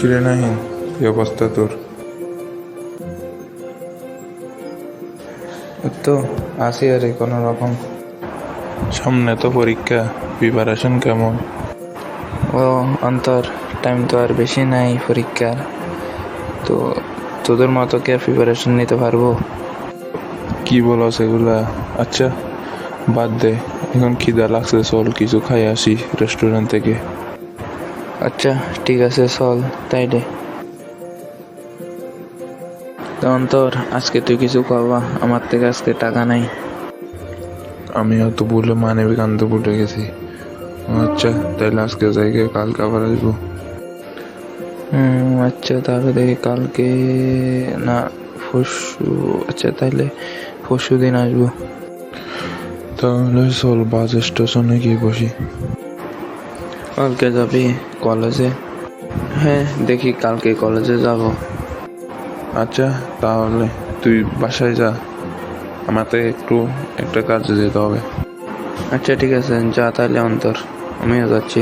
কিরে নাহিন, কি অবস্থা তোর? তো আসি আরে কোনো রকম। সামনে তো পরীক্ষা, প্রিপারেশন কেমন? ও অন্তর, টাইম তো আর বেশি নাই পরীক্ষার। তো তোদের মতো কে প্রিপারেশন নিতে পারবো? কি বলো সেগুলা? আচ্ছা বাদ দে, এখন খিদা লাগছে, চল কিছু খাই আসি রেস্টুরেন্ট থেকে। আচ্ছা ঠিক আছে, চল তাইলে। তো অন্তর, আজকে তুই কিছু খাওয়া, আমার থেকে আজকে টাকা নাই। আমি হয়তো ভুলে মানবিক আনতে ভুলে গেছি। আচ্ছা তাইলে আজকে জায়গায় কালকে আবার আসবো। আচ্ছা তাহলে দেখি কালকে না, পরশু। আচ্ছা তাইলে পরশু দিন আসবো। তাহলে চল বাস স্টেশনে গিয়ে বসি। কালকে যাবি কলেজে? হ্যাঁ দেখি কালকে কলেজে যাব। আচ্ছা তাহলে তুই বাসায় যা, আমাকে একটু একটা কাজে যেতে হবে। আচ্ছা ঠিক আছে, যা তাইলে অন্তর, আমিও যাচ্ছি।